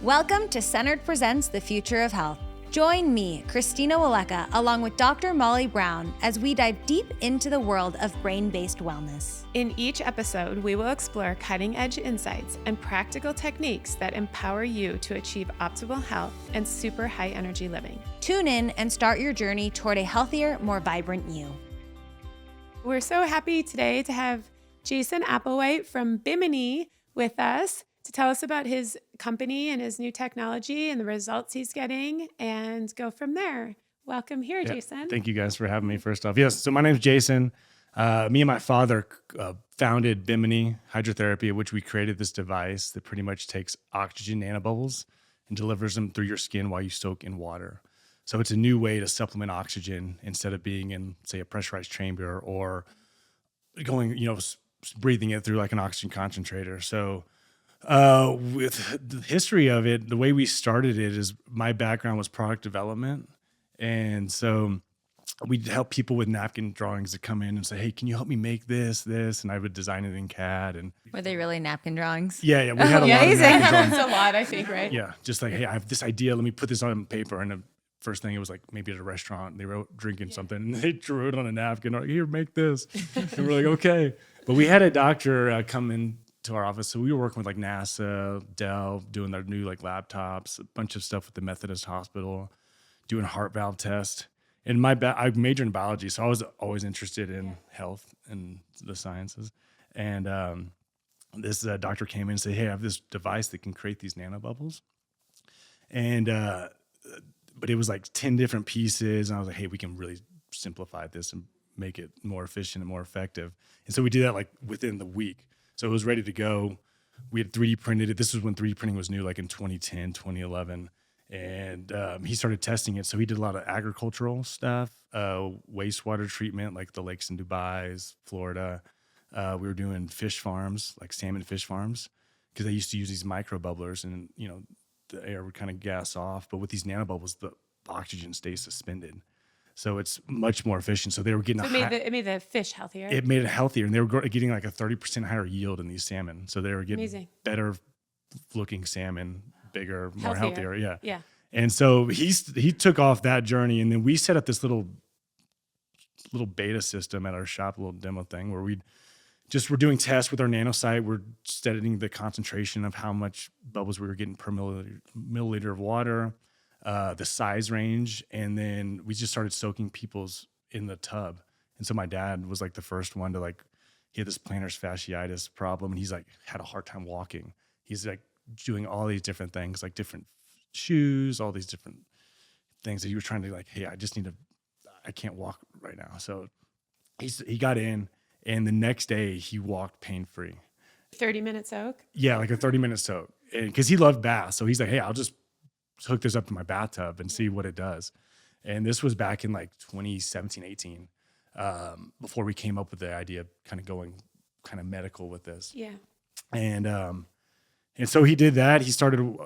Welcome to Centered Presents The Future of Health. Join me, Christina Waleka, along with Dr. Molly Brown, as we dive deep into the world of brain-based wellness. In each episode, we will explore cutting-edge insights and practical techniques that empower you to achieve optimal health and super high-energy living. Tune in and start your journey toward a healthier, more vibrant you. We're so happy today to have Jason Applewhite from Bimini with us to tell us about his company and his new technology and the results he's getting, and go from there. Welcome here, Jason. Thank you guys for having me first off. Yes, so my name is Jason. Me and my father founded Bimini Hydrotherapy, which we created this device that pretty much takes oxygen nanobubbles and delivers them through your skin while you soak in water. So it's a new way to supplement oxygen instead of being in, say, a pressurized chamber or going, breathing it through like an oxygen concentrator. So with the history of it, the way we started it is my background was product development. And so we'd help people with napkin drawings that come in and say, hey, can you help me make this? And I would design it in CAD. And were they really napkin drawings? Yeah. We had a lot of napkin drawings. That's a lot, I think, right? Yeah. Just like, hey, I have this idea. Let me put this on paper. And the first thing, it was like maybe at a restaurant, they were drinking something and they drew it on a napkin. Like, here, make this. And we're like, okay. But we had a doctor come in to our office. So we were working with like NASA, Dell, doing their new like laptops, a bunch of stuff with the Methodist Hospital, doing a heart valve test. And I majored in biology, so I was always interested in health and the sciences. And this doctor came in and said, hey, I have this device that can create these nanobubbles. And but it was like 10 different pieces. And I was like, hey, we can really simplify this and make it more efficient and more effective. And so we did that like within the week. So it was ready to go. We had 3D printed it. This was when 3D printing was new, like in 2010, 2011. And he started testing it. So he did a lot of agricultural stuff, wastewater treatment, like the lakes in Dubai, Florida. We were doing fish farms, like salmon fish farms, because they used to use these micro bubblers and, the air would kind of gas off. But with these nanobubbles, the oxygen stays suspended. So it's much more efficient. So they were getting it made the fish healthier. It made it healthier, and they were getting like a 30% higher yield in these salmon. So they were getting better looking salmon, bigger, more healthier. Yeah. Yeah. And so he took off that journey, and then we set up this little beta system at our shop, a little demo thing where we're doing tests with our nanosite. We're studying the concentration of how much bubbles we were getting per milliliter of water, the size range, and then we just started soaking people's in the tub. And so my dad was like the first one to he had this plantar fasciitis problem, and he's like had a hard time walking. He's like doing all these different things, like different shoes, all these different things that he was trying to hey, I can't walk right now. So he got in, and the next day he walked pain-free. 30-minute soak? Yeah, like a 30-minute soak. And because he loved baths. So he's like, hey, I'll just hook this up to my bathtub and see what it does. And this was back in 2017, 18, before we came up with the idea of kind of going kind of medical with this. Yeah. And so he did that. He started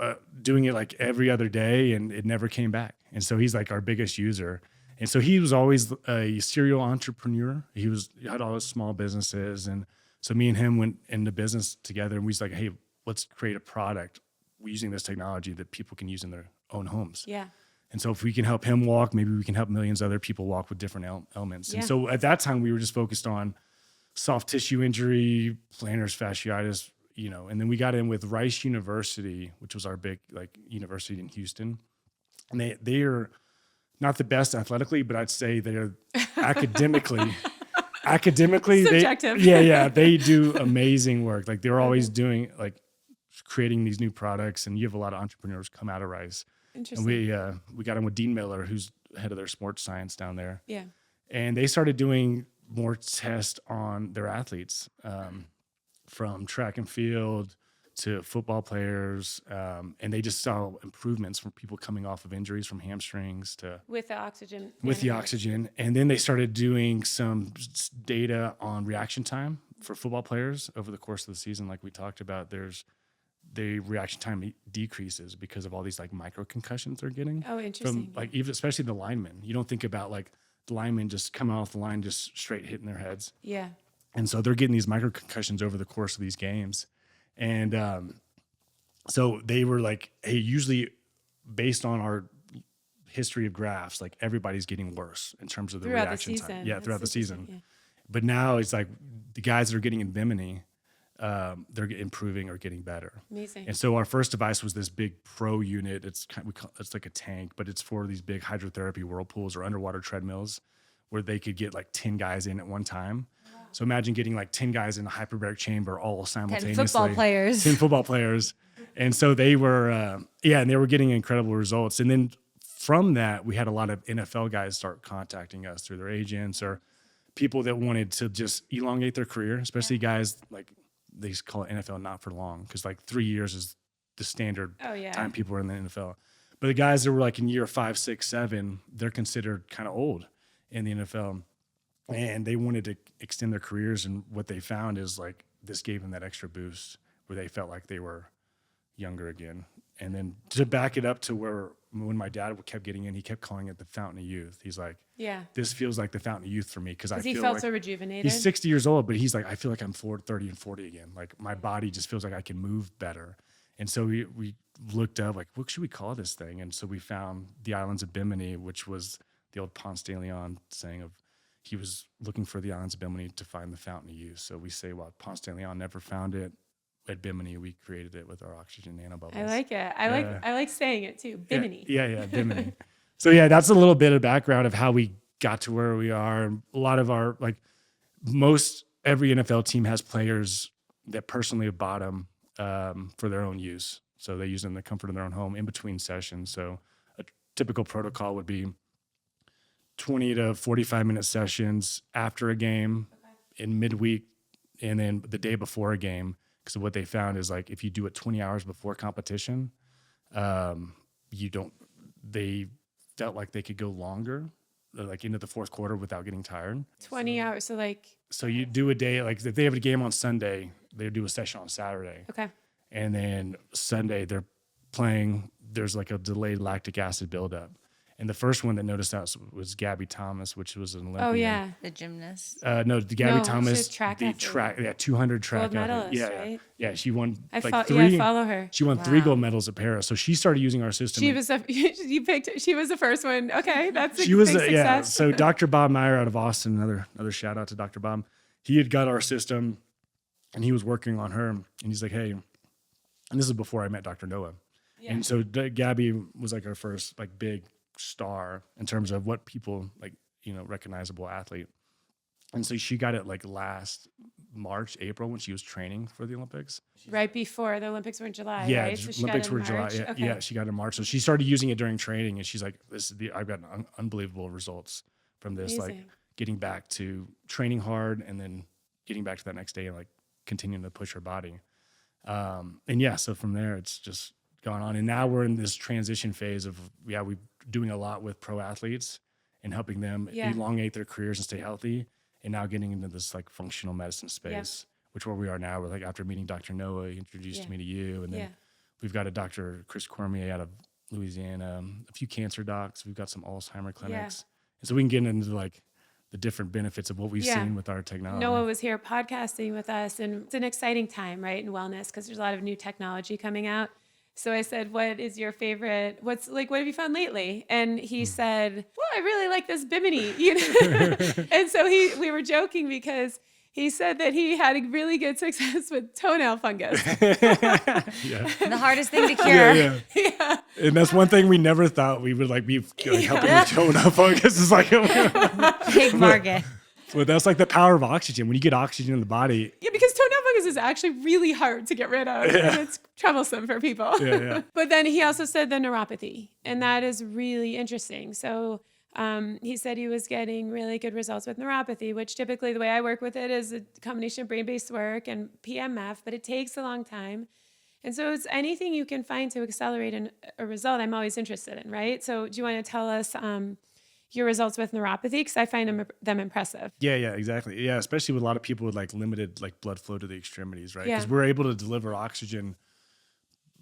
doing it like every other day, and it never came back. And so he's like our biggest user. And so he was always a serial entrepreneur. He had all his small businesses. And so me and him went into business together, and we was like, hey, let's create a product using this technology that people can use in their own homes. Yeah. And so if we can help him walk, maybe we can help millions of other people walk with different ailments. Yeah. And so at that time, we were just focused on soft tissue injury, plantar fasciitis, and then we got in with Rice University, which was our big university in Houston. And they are not the best athletically, but I'd say they're academically subjective. They do amazing work. Like they're always doing creating these new products, and you have a lot of entrepreneurs come out of Rice. Interesting. And we got in with Dean Miller, who's head of their sports science down there. Yeah. And they started doing more tests on their athletes, from track and field to football players. And they just saw improvements from people coming off of injuries from hamstrings to with the oxygen. And then they started doing some data on reaction time for football players over the course of the season. Like we talked about, the reaction time decreases because of all these micro concussions they're getting. Oh, interesting. From even especially the linemen. You don't think about the linemen just coming off the line, just straight hitting their heads. Yeah. And so they're getting these micro concussions over the course of these games. And So they were like, hey, usually based on our history of grafts, like everybody's getting worse in terms of the throughout reaction the season. time. Yeah, That's throughout the season. interesting, But now it's like the guys that are getting in Bimini, they're improving or getting better. Amazing. And so our first device was this big pro unit. It's it's like a tank, but it's for these big hydrotherapy whirlpools or underwater treadmills where they could get like 10 guys in at one time. Wow. So imagine getting like 10 guys in a hyperbaric chamber all simultaneously. 10 football players. 10 football players. And so they were, and they were getting incredible results. And then from that, we had a lot of NFL guys start contacting us through their agents or people that wanted to just elongate their career, especially guys like they call it NFL not for long because like 3 years is the standard time people are in the NFL. But the guys that were like in year 5, 6, 7, they're considered kind of old in the NFL, and they wanted to extend their careers. And what they found is like this gave them that extra boost where they felt like they were younger again. And then to back it up to where when my dad kept getting in, he kept calling it the fountain of youth. He's like, this feels like the fountain of youth for me because he felt so rejuvenated. He's 60 years old, but he's like, I feel like I'm 30 and 40 again. Like my body just feels like I can move better. And so we looked up like, what should we call this thing? And so we found the islands of Bimini, which was the old Ponce de Leon saying of he was looking for the islands of Bimini to find the fountain of youth. So we say, well, Ponce de Leon never found it. At Bimini, we created it with our oxygen nanobubbles. I like it. I like saying it too. Bimini. Yeah, Bimini. So that's a little bit of background of how we got to where we are. And a lot of our every NFL team has players that personally have bought them for their own use. So they use them in the comfort of their own home in between sessions. So a typical protocol would be 20 to 45-minute sessions after a game, in midweek, and then the day before a game. Because what they found is like if you do it 20 hours before competition, they felt like they could go longer, like into the fourth quarter without getting tired. 20 hours. So you do a day, like if they have a game on Sunday, they do a session on Saturday. Okay. And then Sunday they're playing, there's like a delayed lactic acid buildup. And the first one that noticed that was Gabby Thomas, which was an Olympian. Oh, yeah. The gymnast. No, Gabby Thomas, track 200 track. Gold medalist, right? Yeah, she won I 3. I follow her. She won 3 gold medals at Paris. So she started using our system. She was the first one. Okay, that's she was big success. Yeah. So Dr. Bob Meyer out of Austin, another shout out to Dr. Bob. He had got our system, and he was working on her. And he's like, hey, and this is before I met Dr. Noah. Yeah. And so Gabby was like our first like big star in terms of what people like, recognizable athlete. And so she got it like last March, April when she was training for the Olympics. Right before the Olympics were in July, yeah, right? So Olympics were in July. Yeah, she got it in March. So she started using it during training, and she's like, I've got unbelievable results from this. Amazing. Like getting back to training hard and then getting back to that next day and like continuing to push her body. So from there it's just gone on. And now we're in this transition phase of, we're doing a lot with pro athletes and helping them elongate their careers and stay healthy. And now getting into this like functional medicine space, which where we are now. We're like, after meeting Dr. Noah, he introduced me to you. And then we've got a Dr. Chris Cormier out of Louisiana, a few cancer docs. We've got some Alzheimer clinics. And so we can get into like the different benefits of what we've seen with our technology. Noah was here podcasting with us, and it's an exciting time, right, in wellness, because there's a lot of new technology coming out. So I said, what is your favorite? What have you found lately? And he said, well, I really like this Bimini. And so we were joking because he said that he had a really good success with toenail fungus. The hardest thing to cure. Yeah. And that's one thing we never thought we would like be like, helping with toenail fungus. Is like big market. But that's like the power of oxygen. When you get oxygen in the body. Yeah, because toenail fungus is actually really hard to get rid of. And it's troublesome for people. But then he also said the neuropathy. And that is really interesting. So he said he was getting really good results with neuropathy, which typically the way I work with it is a combination of brain-based work and PMF, but it takes a long time. And so it's anything you can find to accelerate a result I'm always interested in, right? So do you want to tell us your results with neuropathy? Because I find them impressive. Yeah, exactly. Yeah, especially with a lot of people with like limited like blood flow to the extremities, right? Because we're able to deliver oxygen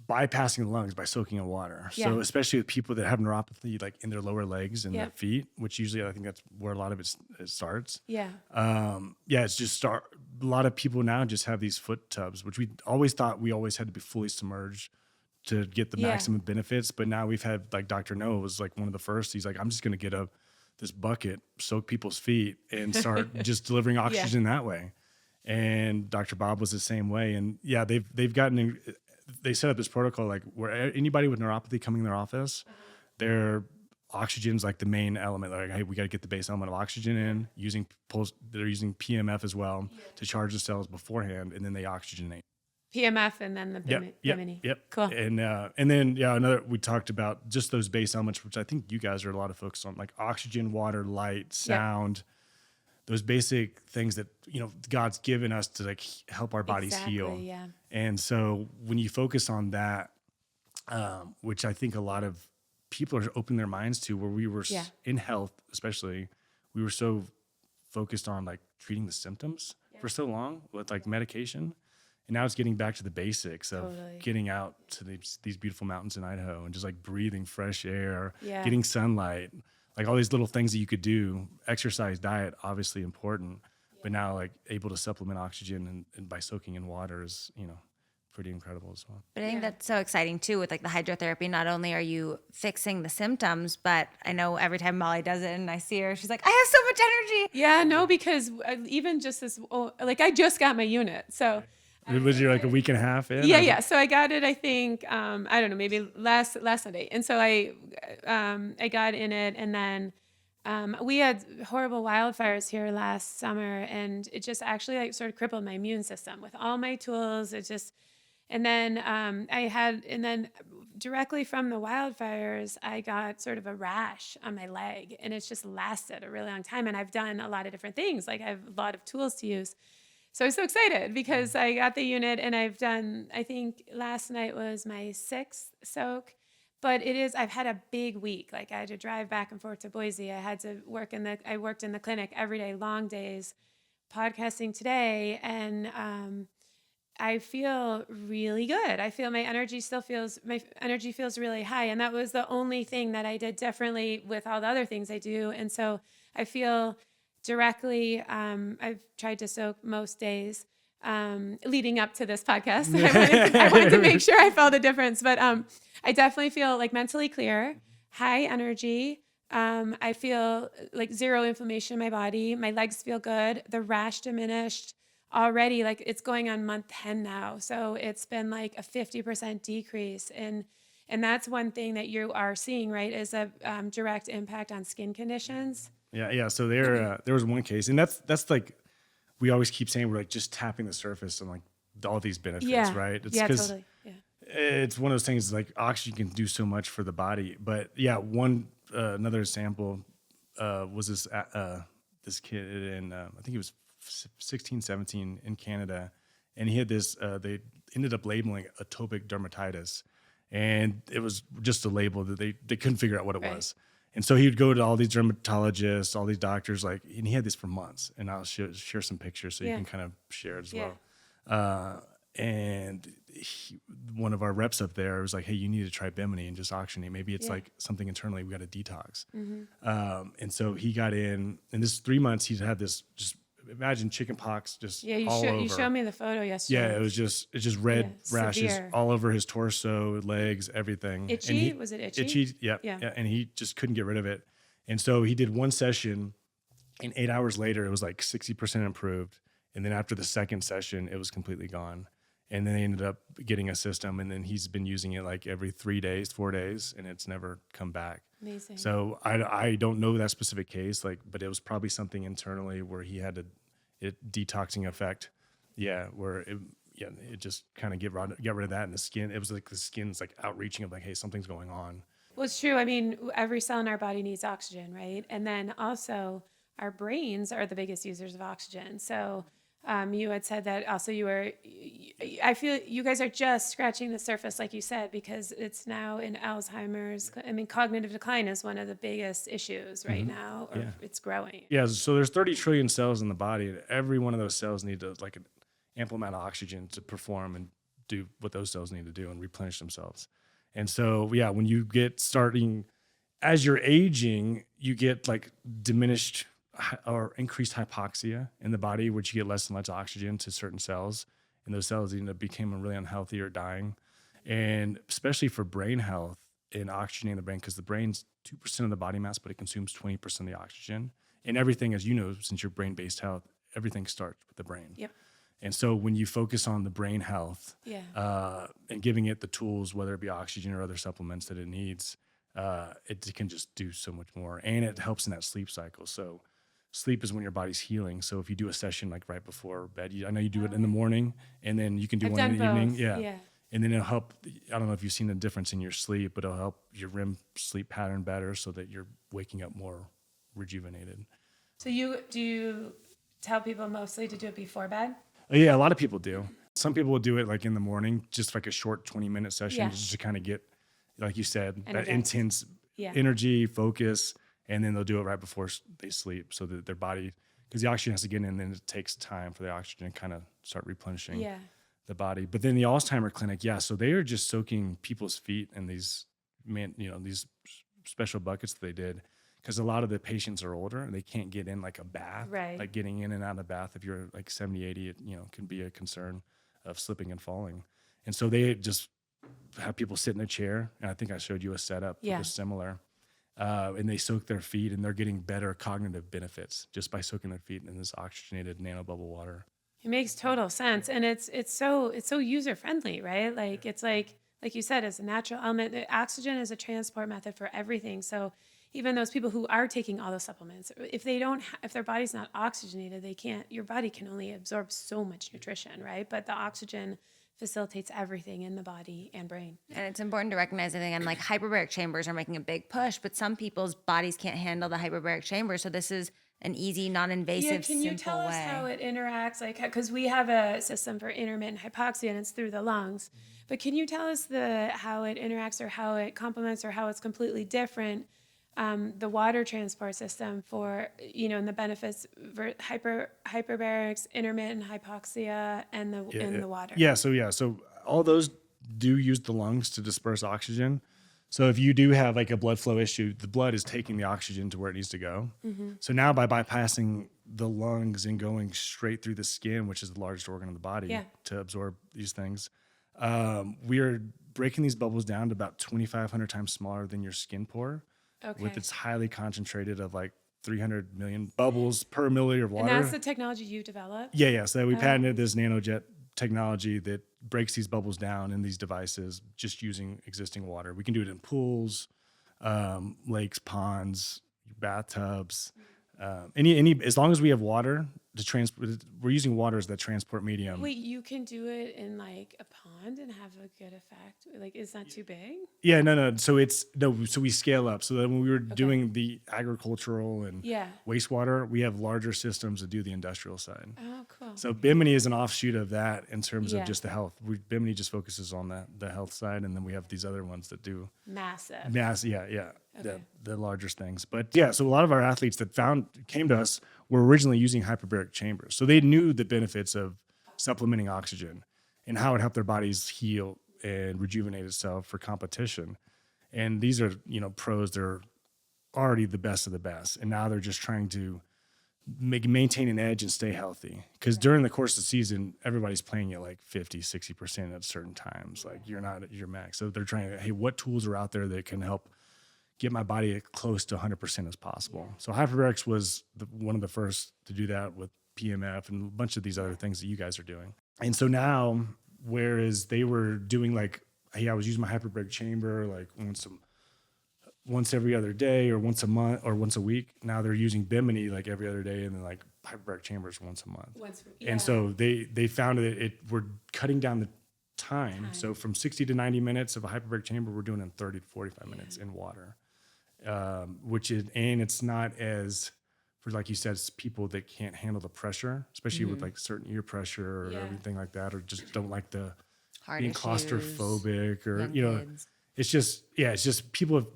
bypassing the lungs by soaking in water. So especially with people that have neuropathy like in their lower legs and their feet, which usually I think that's where a lot of it starts. It's just a lot of people now just have these foot tubs, which we always thought we always had to be fully submerged to get the maximum benefits. But now we've had like Dr. Noah was like one of the first. He's like, I'm just going to get this bucket, soak people's feet, and start just delivering oxygen that way. And Dr. Bob was the same way. And yeah, they set up this protocol like where anybody with neuropathy coming in their office, their oxygen's like the main element. Like, hey, we got to get the base element of oxygen in. They're using PMF as well to charge the cells beforehand, and then they oxygenate. PMF and then the Bimini. Yep. Cool. And then we talked about just those base elements, which I think you guys are a lot of focus on, like oxygen, water, light, sound, those basic things that, God's given us to like help our bodies heal. Yeah. And so when you focus on that, which I think a lot of people are opening their minds to, where we were in health, especially, we were so focused on like treating the symptoms for so long with like medication. And now it's getting back to the basics of getting out to these beautiful mountains in Idaho and just like breathing fresh air, getting sunlight, like all these little things that you could do. Exercise, diet, obviously important, but now like able to supplement oxygen and by soaking in water is, pretty incredible as well. But I think that's so exciting too with like the hydrotherapy. Not only are you fixing the symptoms, but I know every time Molly does it and I see her, she's like, I have so much energy. Yeah, no, because even just this, like I just got my unit. So was you like a week and a half in? Yeah. So I got it, I think, I don't know, maybe last Sunday. And so I got in it, and then we had horrible wildfires here last summer, and it just actually like sort of crippled my immune system with all my tools. And then directly from the wildfires, I got sort of a rash on my leg, and it's just lasted a really long time. And I've done a lot of different things. Like I have a lot of tools to use. So I was so excited because I got the unit, and I've done, I think last night was my 6th soak, but I've had a big week. Like I had to drive back and forth to Boise. I worked in the clinic every day, long days, podcasting today. And, I feel really good. I feel my energy feels really high. And that was the only thing that I did differently with all the other things I do. And so I feel directly, I've tried to soak most days leading up to this podcast. I wanted to make sure I felt a difference, but I definitely feel like mentally clear, high energy. I feel like zero inflammation in my body. My legs feel good. The rash diminished already. Like it's going on month 10 now. So it's been like a 50% decrease. And that's one thing that you are seeing, right, is a direct impact on skin conditions. Yeah. So there was one case, and that's like, we always keep saying we're like just tapping the surface and like all these benefits, right? It's totally. Yeah. It's one of those things like oxygen can do so much for the body. But another example was this kid in, I think he was 16, 17 in Canada. And he had this, they ended up labeling atopic dermatitis. And it was just a label that they couldn't figure out what it was. And so he would go to all these dermatologists, all these doctors, and he had this for months. And I'll share some pictures so you can kind of share it as well. And one of our reps up there was like, hey, you need to try Bimini and just oxygenate. Maybe it's like something internally, we got to detox. Mm-hmm. And so he got in, and this 3 months, he's had this, just imagine chicken pox just all over. You showed me the photo yesterday. Yeah, it's just red rashes severe. All over his torso, legs, everything. Itchy? Was it itchy? Itchy, yeah. And he just couldn't get rid of it. And so he did one session, and 8 hours later, it was like 60% improved. And then after the second session, it was completely gone. And then they ended up getting a system, and then he's been using it like every 3 days, 4 days, and it's never come back. Amazing. So I don't know that specific case, but it was probably something internally where he had a detoxing effect. Yeah, where it just kind of get rid of that, and the skin. It was like the skin's like outreaching of like, hey, something's going on. Well, it's true. I mean, every cell in our body needs oxygen, right? And then also our brains are the biggest users of oxygen. So you had said that also I feel you guys are just scratching the surface, like you said, because it's now in Alzheimer's. I mean, cognitive decline is one of the biggest issues right now, or it's growing. Yeah, so there's 30 trillion cells in the body, and every one of those cells need like an ample amount of oxygen to perform and do what those cells need to do and replenish themselves. And so, yeah, when you get starting, as you're aging, you get like diminished or increased hypoxia in the body, which you get less and less oxygen to certain cells, and those cells end up becoming really unhealthy or dying. And especially for brain health and oxygenating the brain, because the brain's 2% of the body mass, but it consumes 20% of the oxygen. And everything, as you know, since you're brain-based health, everything starts with the brain. Yep. And so when you focus on the brain health and giving it the tools, whether it be oxygen or other supplements that it needs, it can just do so much more. And it helps in that sleep cycle. So sleep is when your body's healing. So if you do a session like right before bed, I know you do it in the morning, and then you can do I've one in the done evening. both. Yeah. And then it'll help. I don't know if you've seen the difference in your sleep, but it'll help your REM sleep pattern better so that you're waking up more rejuvenated. So do you tell people mostly to do it before bed? Yeah, a lot of people do. Some people will do it like in the morning, just like a short 20-minute session, just to kind of get, like you said, that intense energy, focus, and then they'll do it right before they sleep so that their body, because the oxygen has to get in, and then it takes time for the oxygen to kind of start replenishing the body. But then the Alzheimer clinic, so they are just soaking people's feet in these, these special buckets that they did, because a lot of the patients are older and they can't get in like a bath. Right. Like getting in and out of the bath, if you're like 70, 80, it can be a concern of slipping and falling. And so they just have people sit in a chair, and I think I showed you a setup that was similar. And they soak their feet, and they're getting better cognitive benefits just by soaking their feet in this oxygenated nanobubble water. It makes total sense, and it's so user friendly, right? Like it's like you said, it's a natural element. The oxygen is a transport method for everything. So even those people who are taking all those supplements, if their body's not oxygenated, they can't. Your body can only absorb so much nutrition, right? But the oxygen facilitates everything in the body and brain. And it's important to recognize, I think, and like hyperbaric chambers are making a big push, but some people's bodies can't handle the hyperbaric chamber. So this is an easy, non-invasive, simple way. Can you tell us how it interacts? Like, because we have a system for intermittent hypoxia, and it's through the lungs. But can you tell us how it interacts, or how it complements, or how it's completely different? The water transport system for, and the benefits for hyperbarics, intermittent hypoxia, and the water. So all those do use the lungs to disperse oxygen. So if you do have like a blood flow issue, the blood is taking the oxygen to where it needs to go. Mm-hmm. So now by bypassing the lungs and going straight through the skin, which is the largest organ of the body, to absorb these things, we are breaking these bubbles down to about 2,500 times smaller than your skin pore. Okay. With its highly concentrated of like 300 million bubbles per milliliter of water. And that's the technology you developed? Yeah. So we patented this nanojet technology that breaks these bubbles down in these devices just using existing water. We can do it in pools, lakes, ponds, bathtubs, any as long as we have water to transport. We're using water as the transport medium. Wait, you can do it in like a pond and have a good effect? Like, is that too big? Yeah, no. So we scale up. So that when we were doing the agricultural and wastewater, we have larger systems that do the industrial side. Oh, cool. So Bimini is an offshoot of that in terms of just the health. Bimini just focuses on the health side, and then we have these other ones that do massive. Okay. The largest things. But so a lot of our athletes that came to us were originally using hyperbaric chambers. So they knew the benefits of supplementing oxygen and how it helped their bodies heal and rejuvenate itself for competition. And these are, pros. They're already the best of the best. And now they're just trying to maintain an edge and stay healthy. Because during the course of the season, everybody's playing at like 50, 60% at certain times. Like you're not at your max. So they're trying to, hey, what tools are out there that can help get my body close to 100% as possible. So hyperbarics was one of the first to do that with PMF and a bunch of these other things that you guys are doing. And so now, whereas they were doing like, hey, I was using my hyperbaric chamber like once every other day or once a month or once a week. Now they're using Bimini like every other day, and then like hyperbaric chambers once a month. And so they found that we're cutting down the time. So from 60 to 90 minutes of a hyperbaric chamber, we're doing in 30 to 45 minutes in water. It's not as, for like you said, it's people that can't handle the pressure, especially with like certain ear pressure or everything like that, or just don't like the being claustrophobic or, kids. It's just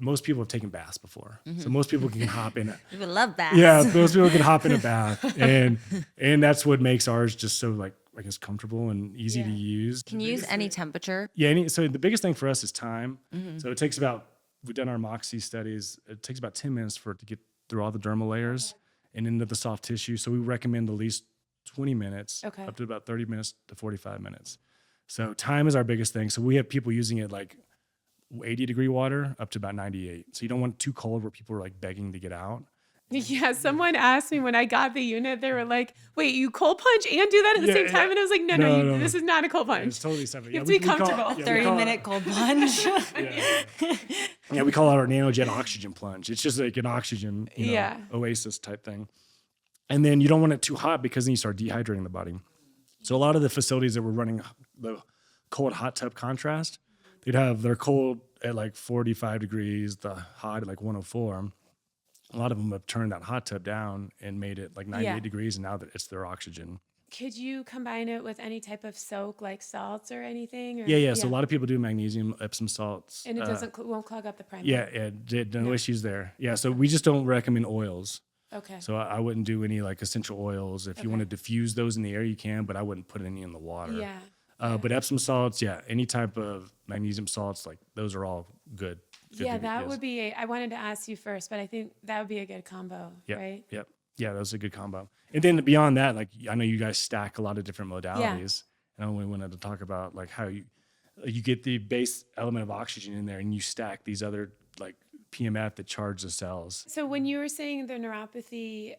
most people have taken baths before. So most people can hop in. People love baths. Yeah, most people can hop in a bath. And that's what makes ours just so like, I guess, comfortable and easy to use. Can you use any temperature? Yeah. So the biggest thing for us is time. So it takes we've done our Moxie studies. It takes about 10 minutes for it to get through all the dermal layers and into the soft tissue. So we recommend at least 20 minutes, up to about 30 minutes to 45 minutes. So time is our biggest thing. So we have people using it like 80-degree water up to about 98. So you don't want too cold where people are like begging to get out. Yeah, someone asked me when I got the unit, they were like, wait, you cold punch and do that at the same time? And I was like, no, this is not a cold punch. It's totally separate. You have to be comfortable. 30-minute cold plunge. Yeah, we call it our nanojet oxygen plunge. It's just like an oxygen oasis type thing. And then you don't want it too hot because then you start dehydrating the body. So a lot of the facilities that were running the cold hot tub contrast, they'd have their cold at like 45 degrees, the hot at like 104. A lot of them have turned that hot tub down and made it like 98 degrees, and now that it's their oxygen. Could you combine it with any type of soak, like salts or anything? Or, Yeah. So a lot of people do magnesium, Epsom salts. And it won't clog up the primer? Yeah, no issues there. Yeah, so we just don't recommend oils. Okay. So I wouldn't do any like essential oils. If you want to diffuse those in the air, you can, but I wouldn't put any in the water. Yeah. But Epsom salts, any type of magnesium salts, like those are all good. Yeah, that would be, I wanted to ask you first, but I think that would be a good combo, right? Yep. Yeah, that's a good combo. And then beyond that, like I know you guys stack a lot of different modalities. And I only wanted to talk about like how you get the base element of oxygen in there and you stack these other like PMF that charge the cells. So when you were saying the neuropathy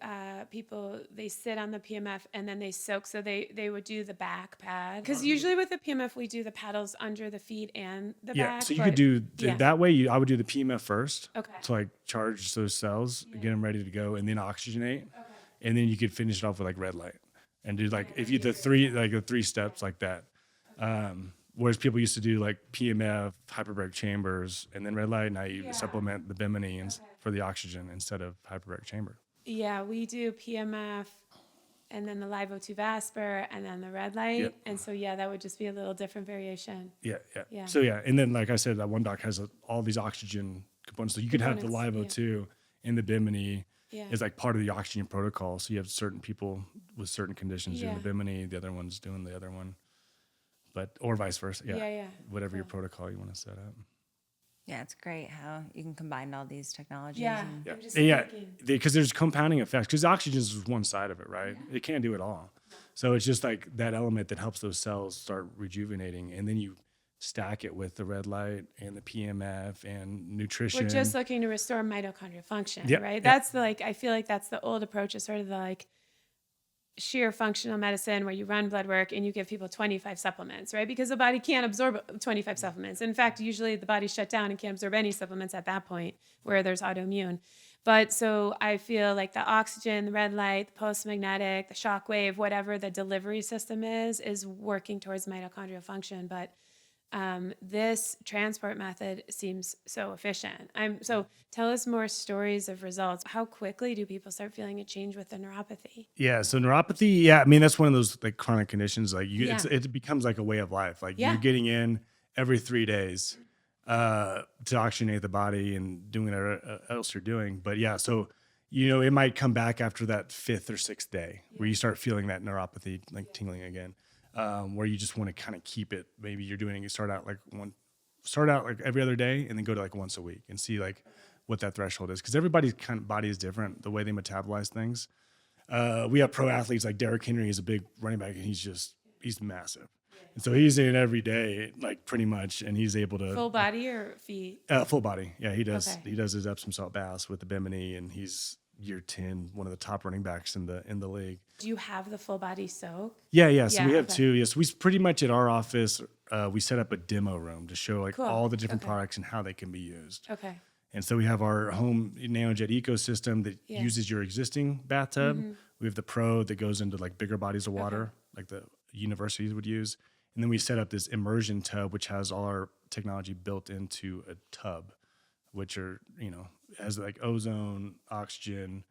people, they sit on the PMF and then they soak, so they would do the back pad? Because usually with the PMF, we do the paddles under the feet and the back. So you could do that way. I would do the PMF first to like charge those cells, get them ready to go, and then oxygenate. And then you could finish it off with like red light and do like if you the three steps like that. Whereas people used to do like PMF, hyperbaric chambers, and then red light. Now you supplement the Bimini for the oxygen instead of hyperbaric chamber. Yeah, we do PMF and then the Live O2 Vasper and then the red light. Yep. And so, that would just be a little different variation. Yeah. So, and then like I said, that one doc has all these oxygen components. So you could have the Live O2 in the Bimini is like part of the oxygen protocol. So you have certain people with certain conditions doing the Bimini, the other one's doing the other one. Or vice versa. Whatever your protocol you want to set up. Yeah, it's great how you can combine all these technologies. Because there's compounding effects. Because oxygen is one side of it, right? Yeah. It can't do it all. So it's just like that element that helps those cells start rejuvenating, and then you stack it with the red light and the PMF and nutrition. We're just looking to restore mitochondrial function, right? That's I feel like that's the old approach, is sort of the sheer functional medicine where you run blood work and you give people 25 supplements, right? Because the body can't absorb 25 supplements. In fact, usually the body's shut down and can't absorb any supplements at that point where there's autoimmune. But so I feel like the oxygen, the red light, the post-magnetic, the shock wave, whatever the delivery system is working towards mitochondrial function. But this transport method seems so efficient. So tell us more stories of results. How quickly do people start feeling a change with the neuropathy? Yeah. So neuropathy, I mean, that's one of those like chronic conditions. Like it becomes like a way of life. Like you're getting in every 3 days to oxygenate the body and doing whatever else you're doing. But so, it might come back after that 5th or 6th day where you start feeling that neuropathy, like tingling again. Where you just want to kind of keep it. Maybe you're doing, you start out like every other day and then go to like once a week and see like what that threshold is. Because everybody's kind of body is different, the way they metabolize things. We have pro athletes like Derrick Henry. He's a big running back and he's massive. And so he's in every day, like pretty much, and he's able to. Full body or feet? Full body. Yeah, he does. Okay. He does his Epsom salt baths with the Bimini, and he's year 10, one of the top running backs in the league. Do you have the full body soak? Yeah. So we have two. Yes, we pretty much at our office, we set up a demo room to show all the different products and how they can be used. Okay. And so we have our home nanojet ecosystem that uses your existing bathtub. Mm-hmm. We have the Pro that goes into like bigger bodies of water, like the universities would use. And then we set up this immersion tub, which has all our technology built into a tub, which are, has like ozone, oxygen,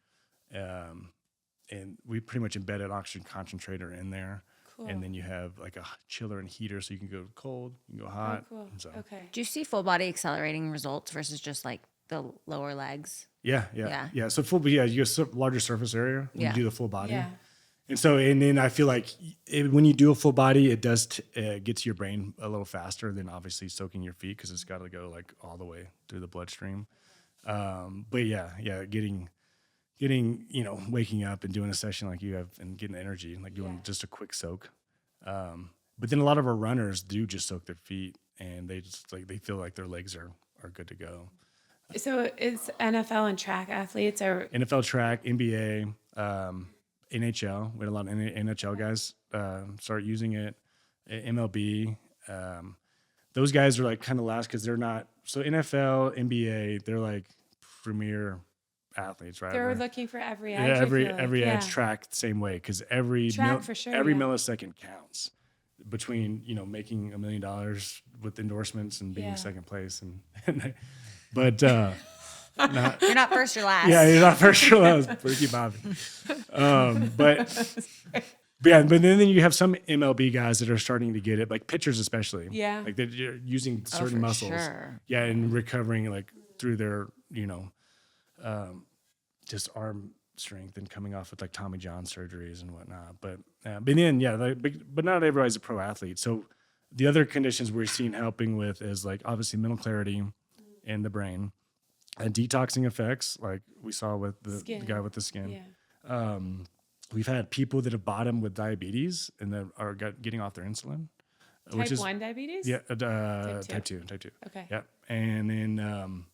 and we pretty much embed an oxygen concentrator in there. Cool. And then you have like a chiller and heater, so you can go cold, you can go hot. Oh, cool. So. Okay. Do you see full body accelerating results versus just like the lower legs? Yeah. So you get a larger surface area when you do the full body. Yeah. And then I feel like when you do a full body, it does get to your brain a little faster than obviously soaking your feet because it's got to go like all the way through the bloodstream. But getting waking up and doing a session like you have and getting the energy, like doing just a quick soak. But then a lot of our runners do just soak their feet, and they just like they feel like their legs are good to go. So it's NFL and track athletes or NFL track, NBA, NHL. We had a lot of NHL guys start using it. MLB. Those guys are like kind of last because they're not. So NFL, NBA, they're like premier athletes, right? they're looking for every Yeah, edge. every edge tracked the same way because every For sure, every yeah. millisecond counts between making $1 million with endorsements and being second place but You're not first or last. yeah, you're not first or last. Ricky Bobby. But yeah, but then you have some MLB guys that are starting to get it, like pitchers especially. Yeah. Like they're using certain for muscles. sure. Yeah, and recovering like through their, just arm strength and coming off with like Tommy John surgeries and whatnot. But then, but not everybody's a pro athlete. So the other conditions we're seeing helping with is like obviously mental clarity in the brain and detoxing effects, like we saw with the guy with the skin. Yeah. We've had people that have bottomed with diabetes and that are getting off their insulin. Type 1 diabetes? Yeah, type 2. Okay. Yeah. And then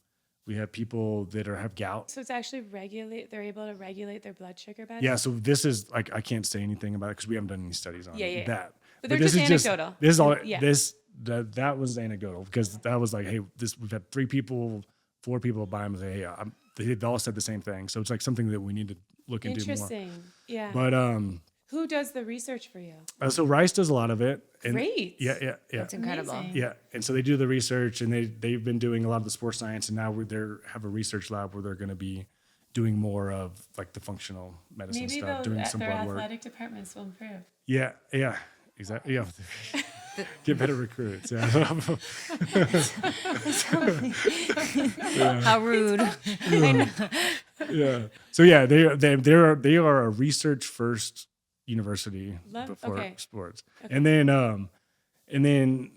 we have people that have gout. So it's actually they're able to regulate their blood sugar better? Yeah, so this is like, I can't say anything about it because we haven't done any studies on that. But they're this just is anecdotal. This is all. Yeah. That was anecdotal because that was like, hey, we've had 4 people buy them and say, hey, they all said the same thing. So it's like something that we need to look into more. Interesting. Yeah. But who does the research for you? so Rice does a lot of it. And Great. Yeah. That's incredible. Amazing. Yeah, and so they do the research, and they've been doing a lot of the sports science, and now they have a research lab where they're going to be doing more of like the functional medicine Maybe stuff, doing some their blood work. athletic departments will improve. Yeah, exactly. Yeah, get better recruits. Yeah. How rude. Yeah. So yeah, they are a research first university before sports, okay. And then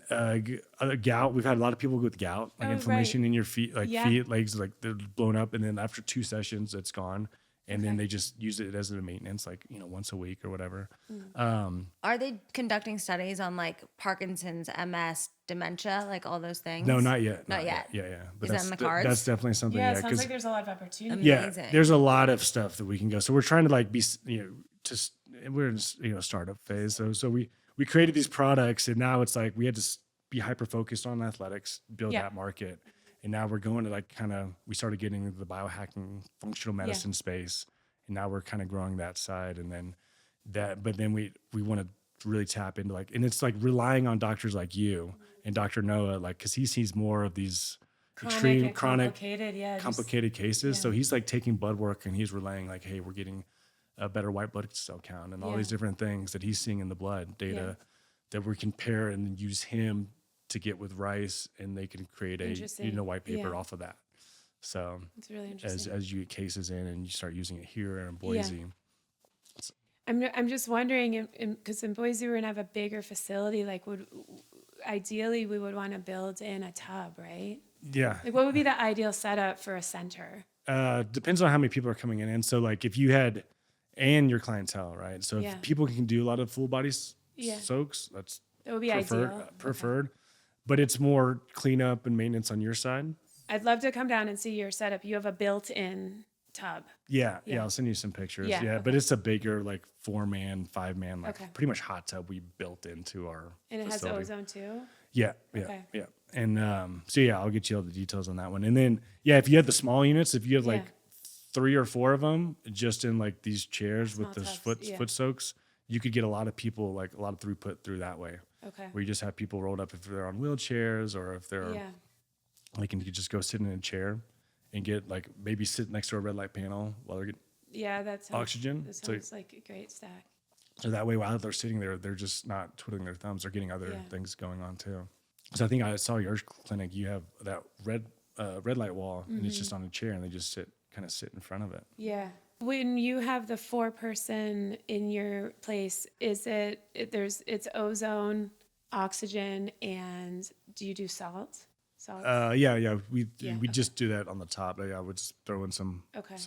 gout. We've had a lot of people with gout, like inflammation in your feet, like feet, legs, like they're blown up, and then after 2 sessions, it's gone. And then they just use it as a maintenance, like, once a week or whatever. Are they conducting studies on like Parkinson's, MS, dementia, like all those things? No, not yet. Not yet. Yeah. But Is that in the cards? That's definitely something. Yeah, it sounds like there's a lot of opportunity. Yeah, Amazing. there's a lot of stuff that we can go. So we're trying to like be, we're in startup phase. So we created these products, and now it's like we had to be hyper focused on athletics, build that market. And now we're going to like we started getting into the biohacking functional medicine space. And now we're kind of growing that side. And then but then we want to really tap into like, and it's like relying on doctors like you and Dr. Noah, like, cause he sees more of these chronic, complicated cases. So he's like taking blood work and he's relaying like, hey, we're getting a better white blood cell count and all these different things that he's seeing in the blood data that we can pair and use him to get with Rice, and they can create a white paper off of that. So it's really interesting. As you get cases in and you start using it here in Boise. I'm just wondering, because in Boise we're gonna have a bigger facility. Like, ideally we would want to build in a tub, right? Yeah. Like, what would be the ideal setup for a center? Depends on how many people are coming in. And so like if you had and your clientele, right? So if people can do a lot of full body soaks, that would be preferred. Okay. But it's more cleanup and maintenance on your side. I'd love to come down and see your setup. You have a built-in tub. Yeah. I'll send you some pictures. Yeah. But it's a bigger, like 4-man, 5-man, like pretty much hot tub we built into our And it facility. has ozone too? Yeah. And I'll get you all the details on that one. And then, if you had the small units, if you have like 3 or 4 of them just in like these chairs with the foot soaks, you could get a lot of people, like a lot of throughput through that way. Okay. Where you just have people rolled up if they're on wheelchairs or if they're like, can you just go sit in a chair and get like maybe sit next to a red light panel while they're getting oxygen. That sounds like a great stack. So that way, while they're sitting there, they're just not twiddling their thumbs. They're getting other things going on too. So I think I saw your clinic. You have that red light wall, and it's just on a chair, and they just sit in front of it. Yeah. When you have the 4-person in your place, it's ozone, oxygen, and do you do salt? We just do that on the top. I would just throw in some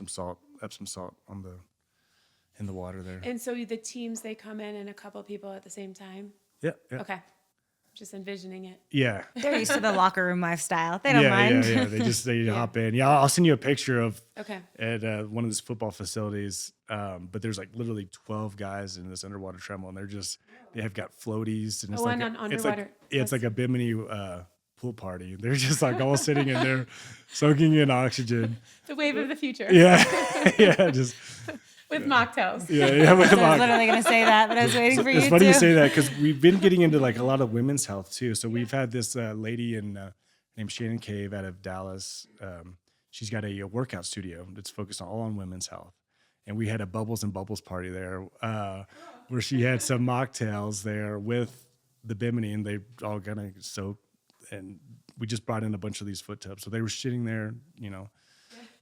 salt, Epsom salt in the water there. And so the teams, they come in and a couple people at the same time? Yeah. Yeah. Okay. Just envisioning it. Yeah. They're used to the locker room lifestyle. They don't mind. Yeah. They hop in. Yeah. I'll send you a picture of Okay. at one of these football facilities. But there's like literally 12 guys in this underwater treadmill, and they have got floaties, and it's like underwater. It's like a Bimini pool party. They're just like all sitting in there, soaking in oxygen. The wave of the future. Yeah. Yeah. Just. With mocktails. Yeah, with I was literally going to say that, but I was waiting for you to. It's funny you say that because we've been getting into like a lot of women's health too. So we've had this lady named Shannon Cave out of Dallas. She's got a workout studio that's focused all on women's health. And we had a Bubbles and Bubbles party there where she had some mocktails there with the Bimini, and they all kind of soaked. And we just brought in a bunch of these foot tubs. So they were sitting there,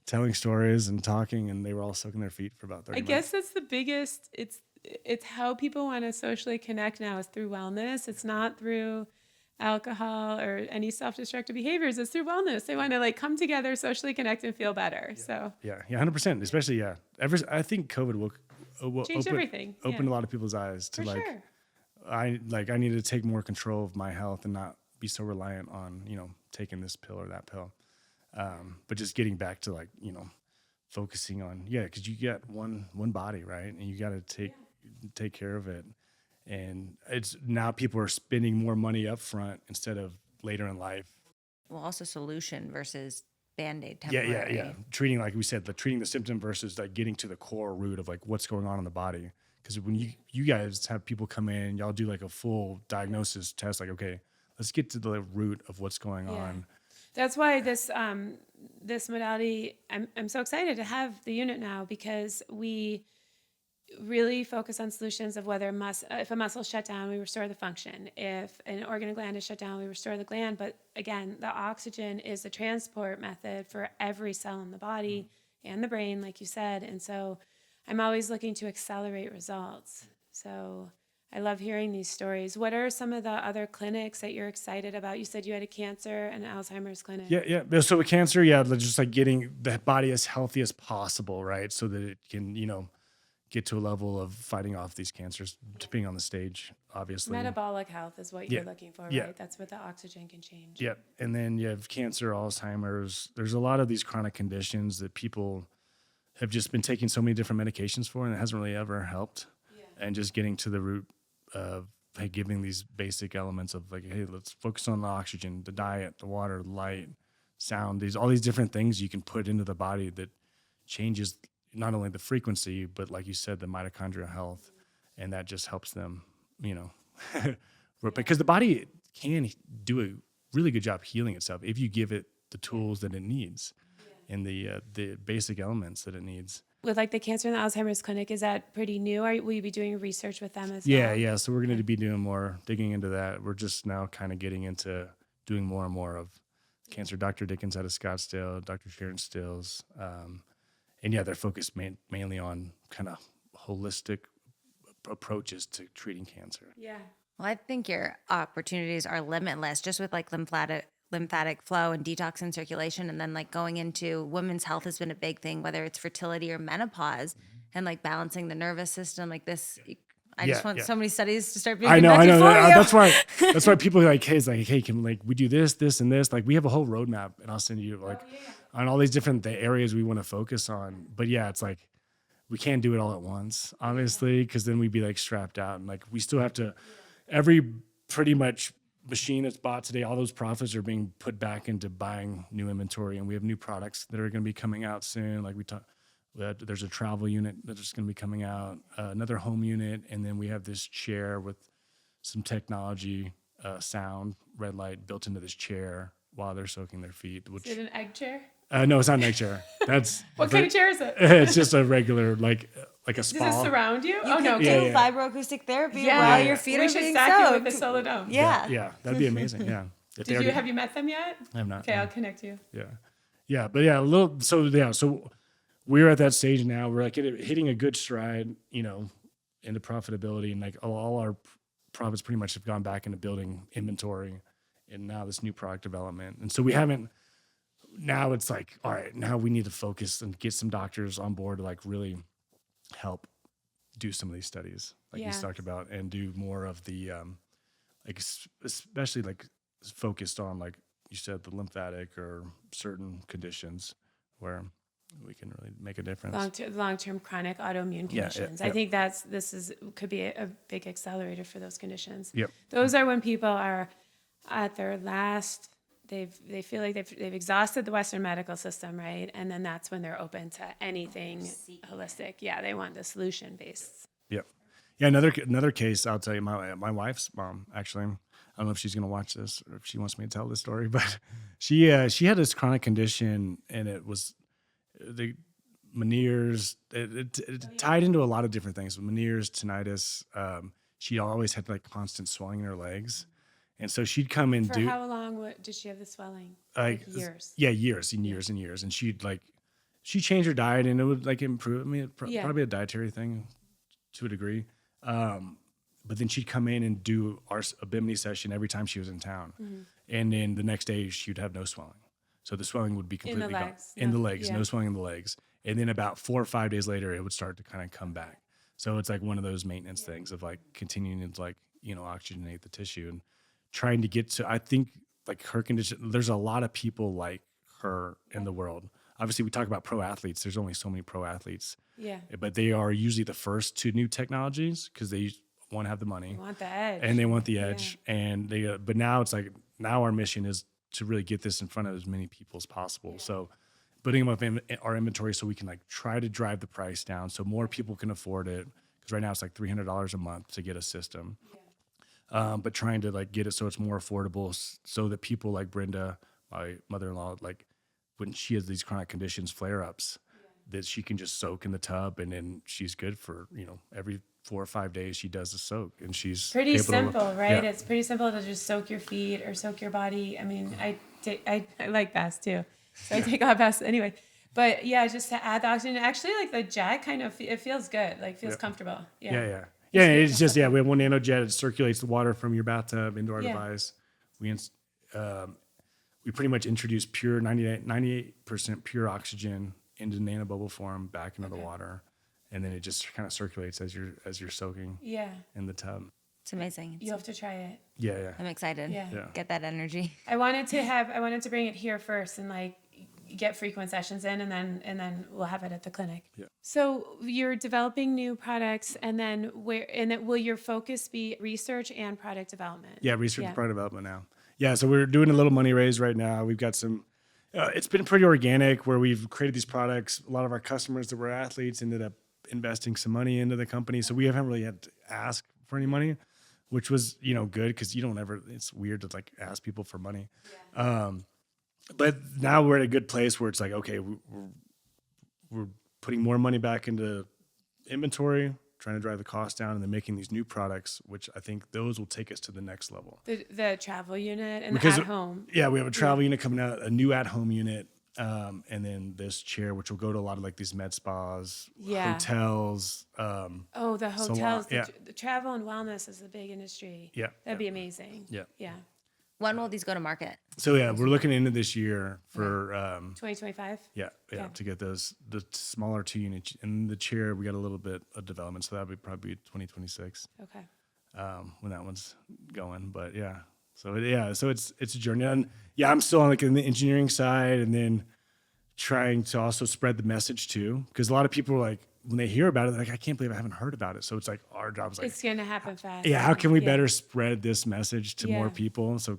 telling stories and talking, and they were all soaking their feet for about 30 minutes. I guess that's the biggest, it's how people want to socially connect now is through wellness. It's not through alcohol or any self-destructive behaviors. It's through wellness. They want to like come together, socially connect, and feel better. So 100%. Especially, I think COVID will change everything. Open a lot of people's eyes to sure. I need to take more control of my health and not be so reliant on, taking this pill or that pill. But just getting back to focusing on, because you get one body, right? And you got to take care of it. And it's now people are spending more money up front instead of later in life. Well, also solution versus Band-Aid temporary. Yeah. Treating, like we said, treating the symptom versus like getting to the core root of like what's going on in the body. Because when you guys have people come in, y'all do like a full diagnosis test, like, okay, let's get to the root of what's going on. That's why this modality, I'm so excited to have the unit now, because we really focus on solutions of whether if a muscle is shut down, we restore the function. If an organ or gland is shut down, we restore the gland. But again, the oxygen is the transport method for every cell in the body and the brain, like you said. And so I'm always looking to accelerate results. So I love hearing these stories. What are some of the other clinics that you're excited about? You said you had a cancer and an Alzheimer's clinic. Yeah. So with cancer, just like getting the body as healthy as possible, right? So that it can, get to a level of fighting off these cancers, being on the stage, obviously. Metabolic health is what you're looking for, right? That's what the oxygen can change. Yeah. And then you have cancer, Alzheimer's. There's a lot of these chronic conditions that people have just been taking so many different medications for, and it hasn't really ever helped. Yeah. And just getting to the root of giving these basic elements of like, hey, let's focus on the oxygen, the diet, the water, light, sound, all these different things you can put into the body that changes not only the frequency, but like you said, the mitochondrial health, and that just helps them, because the body can do a really good job healing itself if you give it the tools that it needs and the basic elements that it needs. With like the cancer and the Alzheimer's clinic, is that pretty new? Will you be doing research with them as well? Yeah. So we're going to be doing more digging into that. We're just now kind of getting into doing more and more of cancer. Dr. Dickens out of Scottsdale, Dr. Sharon Stills. And they're focused mainly on kind of holistic approaches to treating cancer. Yeah. Well, I think your opportunities are limitless just with like lymphatic flow and detox and circulation. And then like going into women's health has been a big thing, whether it's fertility or menopause, and like balancing the nervous system like this. I just want so many studies to start being conducted for you. That's why people are like, hey, can we do this, and this? Like we have a whole roadmap, and I'll send you on all these different areas we want to focus on. But it's like we can't do it all at once, obviously, because then we'd be like strapped out, and like we still have to. Every pretty much machine that's bought today, all those profits are being put back into buying new inventory, and we have new products that are going to be coming out soon. Like we talked. There's a travel unit that's going to be coming out, another home unit, and then we have this chair with some technology, sound, red light built into this chair while they're soaking their feet. Is it an egg chair? No, it's not an egg chair. That's what kind of chair is it? It's just a regular, like a spa. Does it surround you? You can do vibroacoustic therapy while your feet are being soaked. We should stack you with a solo dome. Yeah, that'd be amazing. Yeah. Have you met them yet? I have not. Okay, I'll connect you. Yeah, but a little. So we're at that stage now. We're like hitting a good stride, into profitability, and like all our profits pretty much have gone back into building inventory, and now this new product development. And so we haven't. Now it's like, all right, now we need to focus and get some doctors on board to like really help do some of these studies, like you talked about, and do more of the like especially like focused on, like you said, the lymphatic or certain conditions where we can really make a difference. Long-term chronic autoimmune Yeah, conditions. yeah, I think could be a big accelerator for those conditions. Yep. Those are when people are at their last. They feel like they've exhausted the Western medical system, right? And then that's when they're open to anything holistic. Yeah, they want the solution based. Yep. Yeah. Another case. I'll tell you. My wife's mom, actually. I don't know if she's gonna watch this or if she wants me to tell this story, but she had this chronic condition, and it was the Meniere's. It tied into a lot of different things. Meniere's, tinnitus. She always had like constant swelling in her legs, and so she'd come and For do how long did she have the swelling? like Years. Yeah, years and years and years, and she changed her diet, and it would like improve. I mean, probably a dietary thing to a degree. But then she'd come in and do a Bimini session every time she was in town. And then the next day she'd have no swelling. So the swelling would be completely gone. In the legs, no swelling in the legs. And then about 4 or 5 days later, it would start to kind of come back. So it's like one of those maintenance things of like continuing to like, oxygenate the tissue and trying to get to, I think like her condition, there's a lot of people like her in the world. Obviously we talk about pro athletes. There's only so many pro athletes. Yeah. But they are usually the first to new technologies because they want to have the money. They want the edge. And they want the edge. And but now it's like, now our mission is to really get this in front of as many people as possible. So putting them up in our inventory so we can like try to drive the price down so more people can afford it. Because right now it's like $300 a month to get a system. But trying to like get it so it's more affordable so that people like Brenda, my mother-in-law, like when she has these chronic conditions, flare-ups, that she can just soak in the tub and then she's good for, every 4 or 5 days she does a soak and she's pretty simple, right? Yeah. It's pretty simple to just soak your feet or soak your body. I mean, I like baths too. So I take a lot of baths anyway. But yeah, just to add the oxygen, actually like the jet kind of, it feels good, like feels comfortable. Yeah. It's just, we have one nano jet. It circulates the water from your bathtub into our device. We pretty much introduce pure 98% pure oxygen into nanobubble form back into the water. And then it just kind of circulates as you're soaking in the tub. It's amazing. You have to try it. Yeah. I'm excited. Yeah. Get that energy. I wanted to bring it here first and like get frequent sessions in and then we'll have it at the clinic. Yeah. So you're developing new products and then will your focus be research and product development? Yeah, research and product development now. Yeah, so we're doing a little money raise right now. We've got some, it's been pretty organic where we've created these products. A lot of our customers that were athletes ended up investing some money into the company. So we haven't really had to ask for any money, which was, good because you don't ever, it's weird to like ask people for money. Yeah. But now we're at a good place where it's like, okay, we're putting more money back into inventory, trying to drive the cost down, and then making these new products, which I think those will take us to the next level. The travel unit and the at-home. Yeah, we have a travel unit coming out, a new at-home unit, and then this chair, which will go to a lot of like these med spas, hotels. The hotels. The travel and wellness is a big industry. Yeah. That'd be amazing. Yeah. When will these go to market? So we're looking into this year for 2025. Yeah, to get the smaller 2 units in the chair. We got a little bit of development, so that would probably be 2026. Okay. When that one's going, but so it's a journey, and I'm still on like in the engineering side, and then trying to also spread the message too, because a lot of people are like when they hear about it, they're like, I can't believe I haven't heard about it. So it's like our job is like it's gonna happen fast. Yeah, how can we better spread this message to more people? So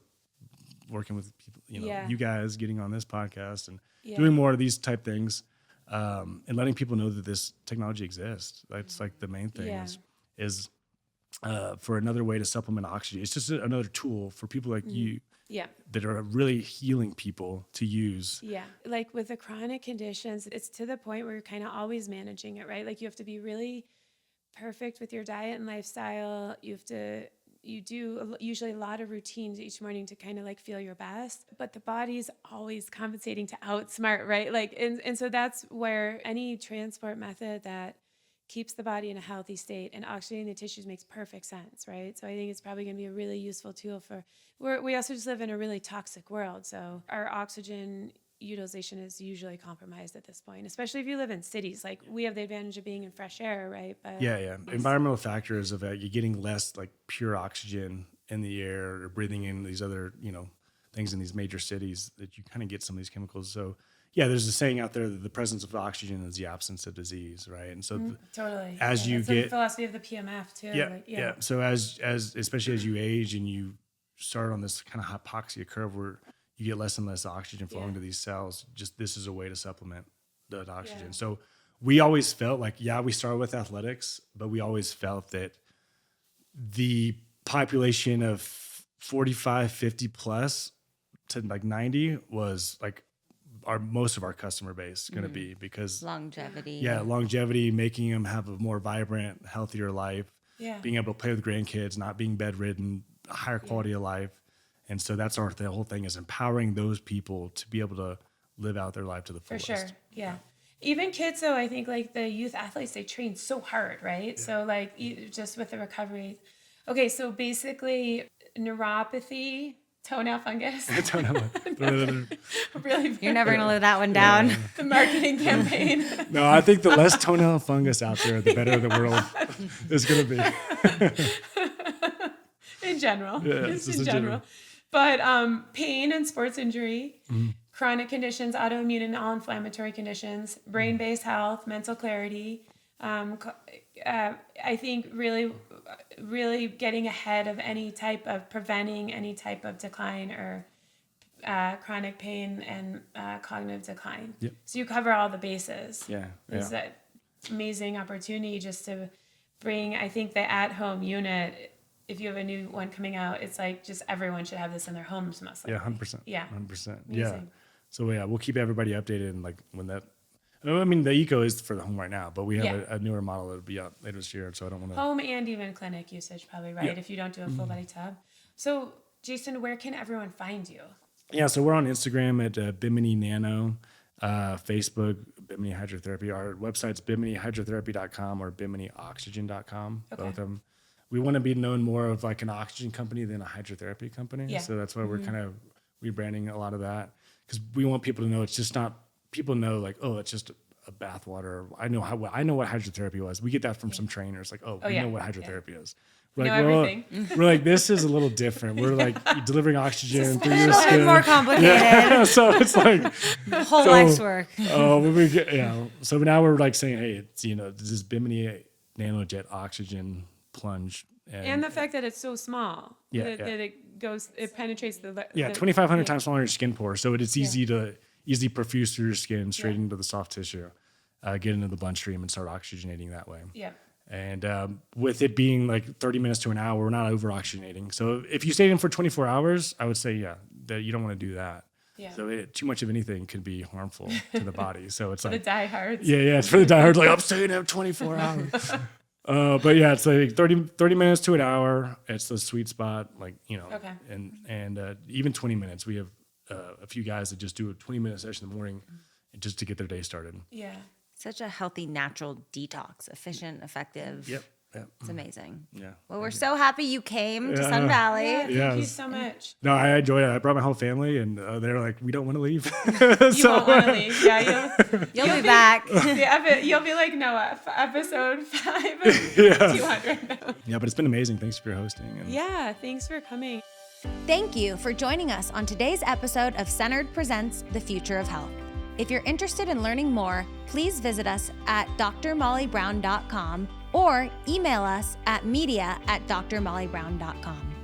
working with people, you guys getting on this podcast and doing more of these type things, and letting people know that this technology exists. That's like the main thing is for another way to supplement oxygen. It's just another tool for people like you that are really healing people to use. Yeah. Like with the chronic conditions, it's to the point where you're kind of always managing it, right? Like you have to be really perfect with your diet and lifestyle. You do usually a lot of routines each morning to kind of like feel your best, but the body's always compensating to outsmart, right? Like, and so that's where any transport method that keeps the body in a healthy state and oxygenating the tissues makes perfect sense, right? So I think it's probably going to be a really useful tool we also just live in a really toxic world. So our oxygen utilization is usually compromised at this point, especially if you live in cities. Like we have the advantage of being in fresh air, right? But environmental factors of you're getting less like pure oxygen in the air or breathing in these other, things in these major cities that you kind of get some of these chemicals. So yeah, there's a saying out there that the presence of oxygen is the absence of disease, right? And so Totally. as you that's get the philosophy of the PMF too. yeah. So as especially as you age and you start on this kind of hypoxia curve where you get less and less oxygen flowing to these cells, just this is a way to supplement that oxygen. Yeah. So we always felt like, we started with athletics, but we always felt that the population of 45, 50 plus to like 90 was like most of our customer base going to be, because Longevity. longevity, making them have a more vibrant, healthier life, being able to play with grandkids, not being bedridden, a higher quality of life. And so that's the whole thing, is empowering those people to be able to live out their life to the fullest. For sure. Yeah. Even kids, though, I think like the youth athletes, they train so hard, right? So like just with the recovery. Okay, so basically neuropathy, toenail fungus. Really, You're never going to live that one down. the marketing campaign. No, I think the less toenail fungus out there, the better the world is going to be. In general. Yeah, just just in in general. But pain and sports injury, chronic conditions, autoimmune and all inflammatory conditions, brain-based health, mental clarity. I think really getting ahead of any type of preventing any type of decline or chronic pain and cognitive decline. Yep. So you cover all the bases. Yeah. It's an amazing opportunity just to bring, I think, the at-home unit. If you have a new one coming out, it's like just everyone should have this in their homes most likely. Yeah, 100%. Yeah. 100%. Amazing. Yeah. So we'll keep everybody updated, and like when that, I mean, the Eco is for the home right now, but we have a newer model that'll be out later this year. So I don't want to. Home and even clinic usage probably, right? Yeah. If you don't do a full body tub. So Jason, where can everyone find you? Yeah. So we're on Instagram at Bimini Nano, Facebook, Bimini Hydrotherapy. Our website's biminihydrotherapy.com or biminioxygen.com, both of them. We want to be known more of like an oxygen company than a hydrotherapy company. Yeah. So that's why we're kind of rebranding a lot of that, because we want people to know it's just not, people know like, oh, it's just a bath water. I know what hydrotherapy was. We get that from some trainers, like, we know what hydrotherapy is. We're like, everything. We're like, this is a little different. We're like delivering oxygen through your A little bit skin. more complicated. Yeah. So it's like Whole life's work. So now we're like saying, hey, it's, this is Bimini NanoJet oxygen plunge. And the fact that it's so small. Yeah, that it penetrates the 2,500 times smaller than your skin pore. So it's easy to perfuse through your skin straight into the soft tissue, get into the bloodstream and start oxygenating that way. Yeah. And with it being like 30 minutes to an hour, we're not over oxygenating. So if you stayed in for 24 hours, I would say, that you don't want to do that. Yeah. So too much of anything could be harmful to the body. So it's The like, diehards. yeah, it's for the diehards. Like, I'm staying up 24 hours. But yeah, it's like 30 minutes to an hour. It's the sweet spot, like, Okay. and even 20 minutes. We have a few guys that just do a 20-minute session in the morning just to get their day started. Yeah. Such a healthy, natural detox, efficient, effective. Yep. It's amazing. Yeah. Well, we're so happy you came to Sun Valley. Yeah, thank you Yes. so much. No, I enjoyed it. I brought my whole family, and they're like, we don't want to leave. You won't want to leave. Yeah, You'll be back. you'll be like Noah, episode 5 of 200 now. Yeah, but it's been amazing. Thanks for hosting. And Yeah, thanks for coming. Thank you for joining us on today's episode of Centered Presents The Future of Health. If you're interested in learning more, please visit us at drmollybrown.com or email us at media@drmollybrown.com.